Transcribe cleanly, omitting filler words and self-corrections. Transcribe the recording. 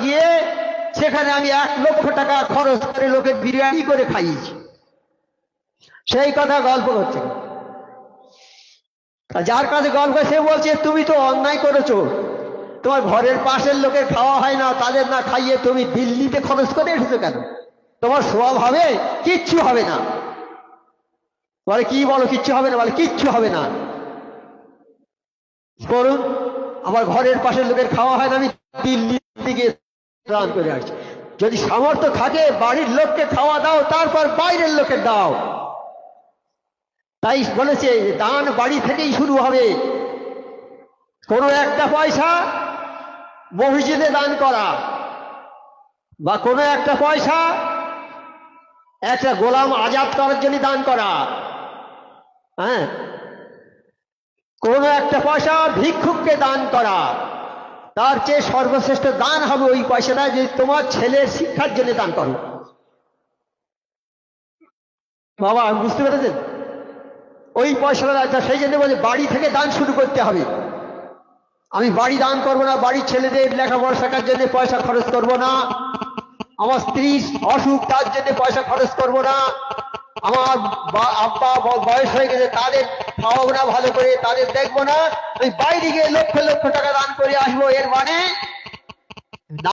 গিয়ে সেখানে আমি 1 লক্ষ টাকা খরচ করে লোকের বিরিয়ানি করে খাইয়েছি। সেই কথা গল্প করছে। যার কাছে গল্প সে বলছে তুমি তো অন্যায় করেছো, তোমার ঘরের পাশের লোকের খাওয়া হয় না, তাদের না খাইয়ে তুমি দিল্লিতে খরচ করে এসেছো কেন? তোমার স্বভাব হবে? কিচ্ছু হবে না। বলে কি বলো কিচ্ছু হবে না? বলে কিচ্ছু হবে না। করুন, আমার ঘরের পাশের লোকের খাওয়া হয় না, আমি দিল্লি থেকে দান করে আসছি। যদি সামর্থ্য থাকে বাড়ির লোককে খাওয়া দাও, তারপর বাইরের লোকের দাও। তাই বলেছে দান বাড়ি থেকেই শুরু হবে। কোনো একটা পয়সা মসজিদে দান করা, বা কোনো একটা পয়সা একটা গোলাম আজাদ করার জন্য দান করা, হ্যাঁ, কোনো একটা পয়সা ভিক্ষুককে দান করা, তার চেয়ে সর্বশ্রেষ্ঠ দান হবে ওই পয়সাটা যে তোমার ছেলের শিক্ষার জন্য দান করো। বাবা বুঝতে পেরেছেন? ওই পয়সাটা সেই জন্য বলে বাড়ি থেকে দান শুরু করতে হবে। আমি বাড়ি দান করবো না, বাড়ির ছেলেদের লেখাপড়া শেখার জন্য পয়সা খরচ করব না, আমার স্ত্রীর অসুখ তার জন্য পয়সা খরচ করব না, আমার আব্বা বয়স হয়ে গেছে তাদের খাওয়াবো না ভালো করে, তাদের দেখবো না, আমি বাইরে গিয়ে লক্ষ লক্ষ টাকা দান করে আসবো। এর মানে